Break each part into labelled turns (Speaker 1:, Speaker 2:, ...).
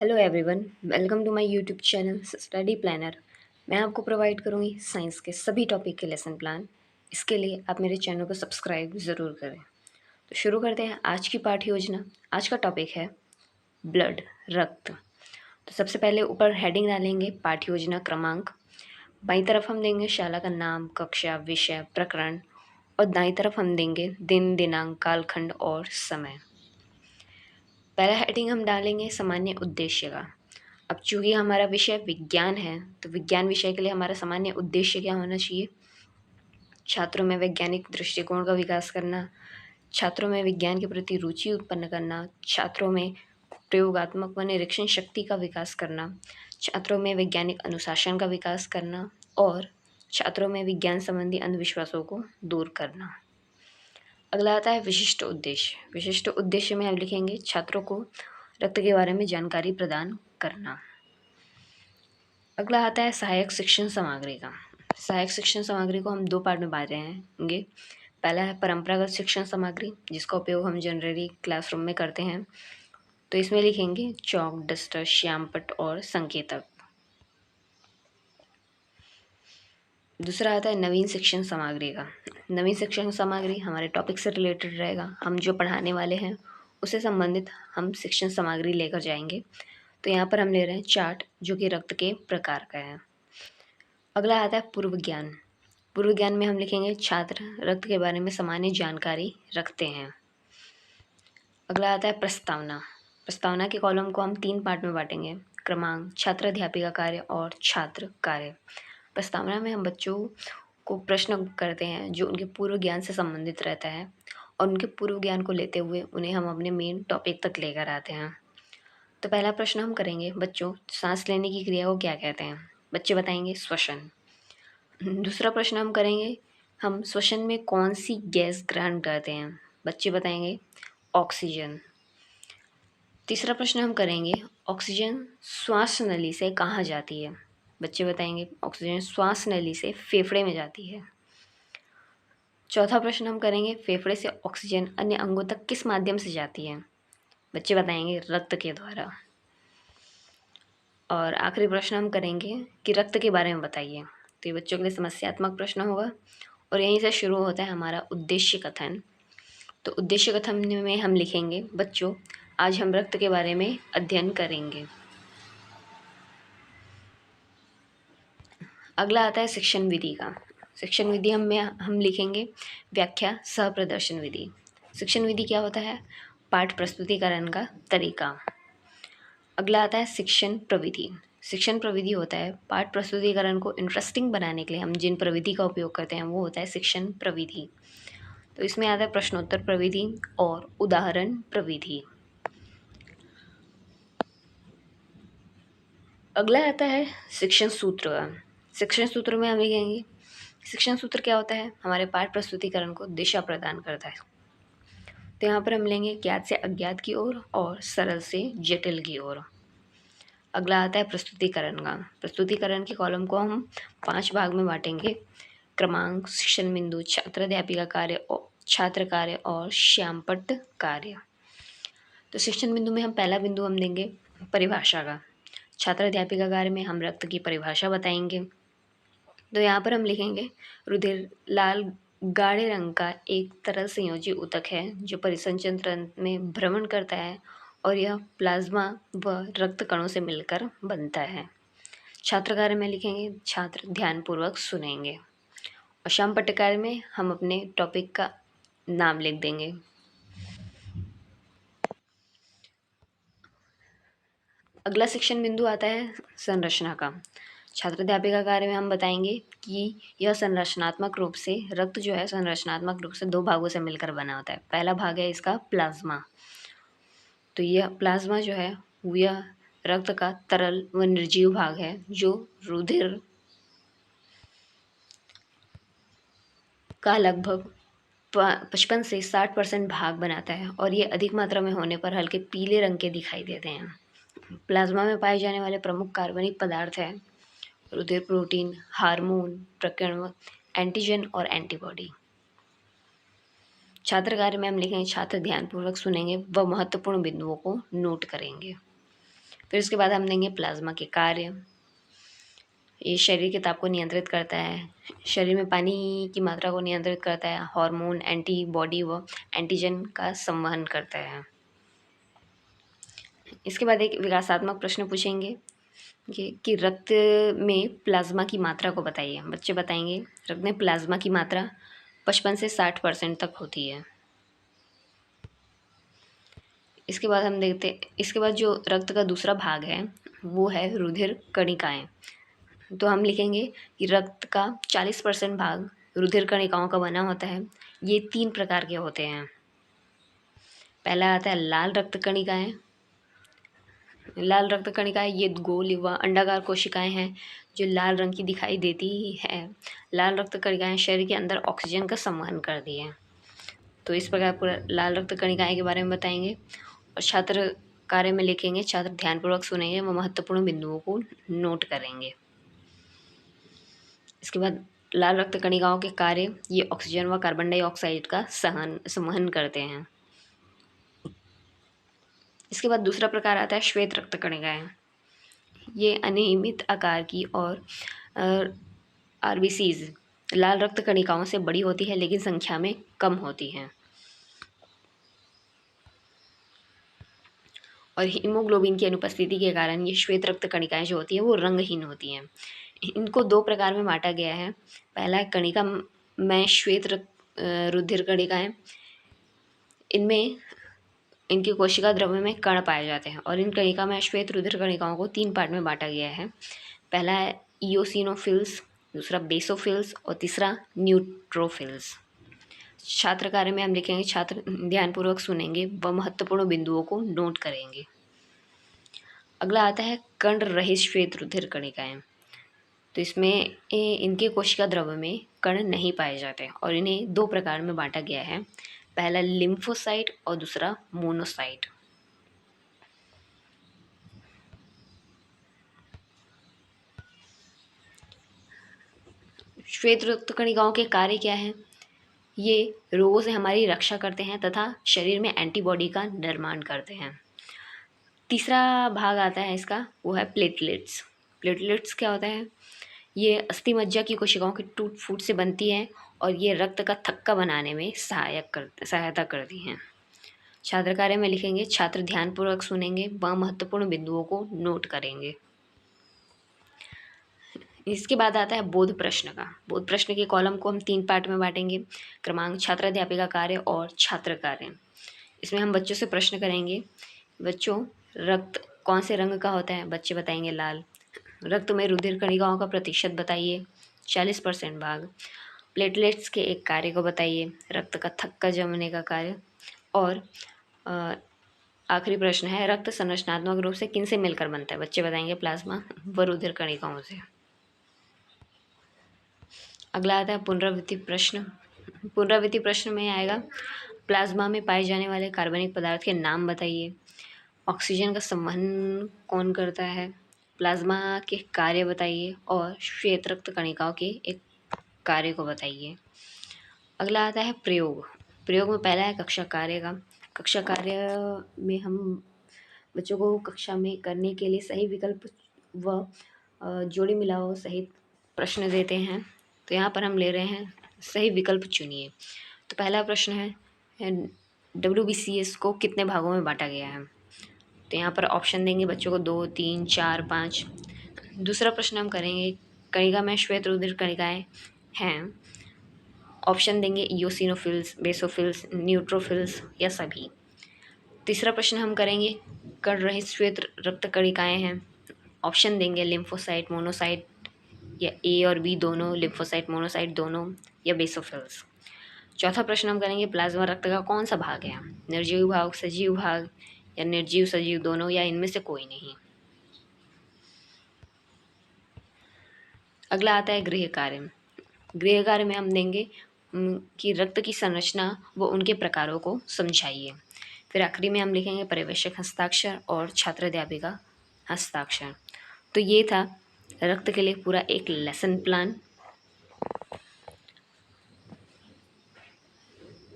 Speaker 1: Hello everyone, welcome to my YouTube channel study planner. मैं आपको provide करूँगी science के सभी टॉपिक के लेसन प्लान। इसके लिए आप मेरे चैनल को सब्सक्राइब ज़रूर करें। तो शुरू करते हैं आज की पाठ्य योजना। आज का टॉपिक है ब्लड, रक्त। तो सबसे पहले ऊपर हेडिंग डालेंगे पाठ्य योजना क्रमांक। बाईं तरफ हम देंगे शाला का नाम, कक्षा, विषय, प्रकरण और दाईं तरफ हम देंगे दिन, दिनांक, कालखंड और समय। पहला हेडिंग हम डालेंगे सामान्य उद्देश्य का। अब चूंकि हमारा विषय विज्ञान है, तो विज्ञान विषय के लिए हमारा सामान्य उद्देश्य क्या होना चाहिए? छात्रों में वैज्ञानिक दृष्टिकोण का विकास करना, छात्रों में विज्ञान के प्रति रुचि उत्पन्न करना, छात्रों में प्रयोगात्मक व निरीक्षण शक्ति का विकास करना, छात्रों में वैज्ञानिक अनुशासन का विकास करना और छात्रों में विज्ञान संबंधी अंधविश्वासों को दूर करना। अगला आता है विशिष्ट उद्देश्य। विशिष्ट उद्देश्य में हम लिखेंगे छात्रों को रक्त के बारे में जानकारी प्रदान करना। अगला आता है सहायक शिक्षण सामग्री का। सहायक शिक्षण सामग्री को हम दो पार्ट में बांट रहेंगे। पहला है परंपरागत शिक्षण सामग्री, जिसका उपयोग हम जनरली क्लासरूम में करते हैं। तो इसमें लिखेंगे चौक, डस्टर, श्यामपट्ट और संकेतक। दूसरा आता है नवीन शिक्षण सामग्री का। नवीन शिक्षण सामग्री हमारे टॉपिक से रिलेटेड रहेगा। हम जो पढ़ाने वाले हैं उससे संबंधित हम शिक्षण सामग्री लेकर जाएंगे। तो यहाँ पर हम ले रहे हैं चार्ट, जो कि रक्त के प्रकार का है। अगला आता है पूर्व ज्ञान। पूर्व ज्ञान में हम लिखेंगे छात्र रक्त के बारे में सामान्य जानकारी रखते हैं। अगला आता है प्रस्तावना। प्रस्तावना के कॉलम को हम 3 पार्ट में बांटेंगे, क्रमांक, छात्र अध्यापिका कार्य और छात्र कार्य। प्रस्तावना में हम बच्चों को प्रश्न करते हैं जो उनके पूर्व ज्ञान से संबंधित रहता है, और उनके पूर्व ज्ञान को लेते हुए उन्हें हम अपने मेन टॉपिक तक लेकर आते हैं। तो पहला प्रश्न हम करेंगे, बच्चों सांस लेने की क्रिया को क्या कहते हैं? बच्चे बताएंगे श्वसन। दूसरा प्रश्न हम करेंगे, हम श्वसन में कौन सी गैस ग्रहण करते हैं? बच्चे बताएंगे ऑक्सीजन। तीसरा प्रश्न हम करेंगे, ऑक्सीजन श्वास नली से कहाँ जाती है? बच्चे बताएंगे ऑक्सीजन श्वास नली से फेफड़े में जाती है। चौथा प्रश्न हम करेंगे, फेफड़े से ऑक्सीजन अन्य अंगों तक किस माध्यम से जाती है? बच्चे बताएंगे रक्त के द्वारा। और आखिरी प्रश्न हम करेंगे कि रक्त के बारे में बताइए। तो ये बच्चों के लिए समस्यात्मक प्रश्न होगा और यहीं से शुरू होता है हमारा उद्देश्य कथन। तो उद्देश्य कथन में हम लिखेंगे, बच्चों आज हम रक्त के बारे में अध्ययन करेंगे। अगला आता है शिक्षण विधि का। शिक्षण विधि हम लिखेंगे व्याख्या सह प्रदर्शन विधि। शिक्षण विधि क्या होता है? पाठ प्रस्तुतिकरण का तरीका। अगला आता है शिक्षण प्रविधि। शिक्षण प्रविधि होता है पाठ प्रस्तुतिकरण को इंटरेस्टिंग बनाने के लिए हम जिन प्रविधि का उपयोग करते हैं वो होता है शिक्षण प्रविधि। तो इसमें आता है प्रश्नोत्तर प्रविधि और उदाहरण प्रविधि। अगला आता है शिक्षण सूत्र का। शिक्षण सूत्र में हम लिखेंगे, शिक्षण सूत्र क्या होता है? हमारे पाठ प्रस्तुतिकरण को दिशा प्रदान करता है। तो यहाँ पर हम लेंगे ज्ञात से अज्ञात की ओर और सरल से जटिल की ओर। अगला आता है प्रस्तुतिकरण का। प्रस्तुतिकरण के कॉलम को हम 5 भाग में बांटेंगे, क्रमांक, शिक्षण बिंदु, छात्र अध्यापिका कार्य और छात्र कार्य और श्यामपट्ट कार्य। तो शिक्षण बिंदु में हम पहला बिंदु हम देंगे परिभाषा का। छात्र अध्यापिका कार्य में हम रक्त की परिभाषा बताएंगे। तो यहाँ पर हम लिखेंगे रुधिर लाल गाढ़े रंग का एक तरल संयोजी ऊतक है जो परिसंचरण तंत्र में भ्रमण करता है और यह प्लाज्मा व रक्त कणों से मिलकर बनता है। छात्र कार्य में लिखेंगे छात्र ध्यानपूर्वक सुनेंगे। और श्याम पट्टकार में हम अपने टॉपिक का नाम लिख देंगे। अगला शिक्षण बिंदु आता है संरचना का। छात्र अध्यापिका कार्य में हम बताएंगे कि यह संरचनात्मक रूप से रक्त जो है संरचनात्मक रूप से 2 भागों से मिलकर बना होता है। पहला भाग है इसका प्लाज्मा। तो यह प्लाज्मा जो है यह रक्त का तरल व निर्जीव भाग है जो रुधिर का लगभग 55 से 60% भाग बनाता है और ये अधिक मात्रा में होने पर हल्के पीले रंग के दिखाई देते हैं। प्लाज्मा में पाए जाने वाले प्रमुख कार्बनिक पदार्थ हैं रुधिर, प्रोटीन, हार्मोन, प्रकीर्ण, एंटीजन और एंटीबॉडी। छात्र कार्य में हम लिखेंगे छात्र ध्यानपूर्वक सुनेंगे व महत्वपूर्ण बिंदुओं को नोट करेंगे। फिर उसके बाद हम देंगे प्लाज्मा के कार्य। ये शरीर के ताप को नियंत्रित करता है, शरीर में पानी की मात्रा को नियंत्रित करता है, हार्मोन, एंटीबॉडी व एंटीजन का संवहन करता है। इसके बाद एक विकासात्मक प्रश्न पूछेंगे कि रक्त में प्लाज्मा की मात्रा को बताइए। बच्चे बताएंगे रक्त में प्लाज्मा की मात्रा 55 से 60% तक होती है। इसके बाद हम देखते इसके बाद जो रक्त का दूसरा भाग है वो है रुधिर कणिकाएं। तो हम लिखेंगे कि रक्त का 40% भाग रुधिर कणिकाओं का बना होता है। ये 3 प्रकार के होते हैं। पहला आता है लाल रक्त कणिकाएं। लाल रक्त कणिकाएं ये गोल व अंडाकार कोशिकाएं हैं जो लाल रंग की दिखाई देती है। लाल रक्त कणिकाएं शरीर के अंदर ऑक्सीजन का संवहन करती हैं। तो इस प्रकार पूरा लाल रक्त कणिकाएं के बारे में बताएंगे और छात्र कार्य में लिखेंगे। छात्र ध्यानपूर्वक सुनेंगे व महत्वपूर्ण बिंदुओं को नोट करेंगे। इसके बाद लाल रक्त कणिकाओं के कार्य ये ऑक्सीजन व कार्बन डाइऑक्साइड का संवहन करते हैं। इसके बाद दूसरा प्रकार आता है श्वेत रक्त कणिकाएं। ये अनियमित आकार की और आरबीसीज लाल रक्त कणिकाओं से बड़ी होती है लेकिन संख्या में कम होती हैं और हीमोग्लोबिन की अनुपस्थिति के कारण ये श्वेत रक्त कणिकाएं जो होती हैं वो रंगहीन होती हैं। इनको 2 प्रकार में बांटा गया है। पहला है कणिका में श्वेत रुधिर कणिकाएं। इनमें इनकी कोशिका द्रव्य में कण पाए जाते हैं और इन कणिका में श्वेत रुधिर कणिकाओं को 3 पार्ट में बांटा गया है। पहला है इओसिनोफिल्स, दूसरा बेसोफिल्स और तीसरा न्यूट्रोफिल्स। छात्र कार्य में हम लिखेंगे। छात्र ध्यानपूर्वक सुनेंगे व महत्वपूर्ण बिंदुओं को नोट करेंगे। अगला आता है कण रहित श्वेत रुधिर कणिकाएं। तो इसमें इनके कोशिका द्रव्य में कण नहीं पाए जाते और इन्हें 2 प्रकार में बांटा गया है। पहला लिम्फोसाइट और दूसरा मोनोसाइट। श्वेत रक्त कणिकाओं के कार्य क्या हैं? ये रोगों से हमारी रक्षा करते हैं तथा शरीर में एंटीबॉडी का निर्माण करते हैं। तीसरा भाग आता है इसका, वो है प्लेटलेट्स। प्लेटलेट्स क्या होता है? ये अस्थि मज्जा की कोशिकाओं के टूट फूट से बनती हैं और ये रक्त का थक्का बनाने में सहायता करती हैं। छात्र कार्य में लिखेंगे। छात्र ध्यानपूर्वक सुनेंगे व महत्वपूर्ण बिंदुओं को नोट करेंगे। इसके बाद आता है बोध प्रश्न का। बोध प्रश्न के कॉलम को हम 3 पार्ट में बांटेंगे। क्रमांक, छात्र अध्यापिका कार्य और छात्र कार्य। इसमें हम बच्चों से प्रश्न करेंगे। बच्चों, रक्त कौन से रंग का होता है? बच्चे बताएंगे लाल। रक्त में रुधिर कणिकाओं का प्रतिशत बताइए, 40% भाग। प्लेटलेट्स के एक कार्य को बताइए, रक्त का थक्का जमने का कार्य। और आखिरी प्रश्न है, रक्त संरचनात्मक रूप से किन से मिलकर बनता है? बच्चे बताएंगे प्लाज्मा व रुधिर कणिकाओं से। अगला आता है पुनरावृत्ति प्रश्न। पुनरावृत्ति प्रश्न में आएगा, प्लाज्मा में पाए जाने वाले कार्बनिक पदार्थ के नाम बताइए। ऑक्सीजन का संवहन कौन करता है? प्लाज्मा के कार्य बताइए और श्वेत रक्त कणिकाओं के एक कार्य को बताइए। अगला आता है प्रयोग। प्रयोग में पहला है कक्षा कार्य का। कक्षा कार्य में हम बच्चों को कक्षा में करने के लिए सही विकल्प व जोड़ी मिलाओ सहित प्रश्न देते हैं। तो यहाँ पर हम ले रहे हैं सही विकल्प चुनिए। तो पहला प्रश्न है WBCS को कितने भागों में बांटा गया है? तो यहाँ पर ऑप्शन देंगे बच्चों को 2, 3, 4, 5। दूसरा प्रश्न हम करेंगे, कणिका में श्वेत रुधिर कणिकाएं हैं। ऑप्शन देंगे इओसिनोफिल्स, बेसोफिल्स, न्यूट्रोफिल्स या सभी। तीसरा प्रश्न हम करेंगे, कण रहित श्वेत रक्त कणिकाएं हैं। ऑप्शन देंगे लिम्फोसाइट, मोनोसाइट या ए और बी दोनों, लिम्फोसाइट, मोनोसाइट दोनों या बेसोफिल्स। चौथा प्रश्न हम करेंगे, प्लाज्मा रक्त का कौन सा भाग है? निर्जीव भाग, सजीव भाग या निर्जीव सजीव दोनों या इनमें से कोई नहीं। अगला आता है गृह कार्य। गृह कार्य में हम देंगे कि रक्त की संरचना व उनके प्रकारों को समझाइए। फिर आखिरी में हम लिखेंगे पर्यवेक्षक हस्ताक्षर और छात्र अध्यापिका हस्ताक्षर। तो ये था रक्त के लिए पूरा एक लेसन प्लान।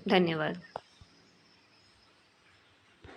Speaker 1: धन्यवाद।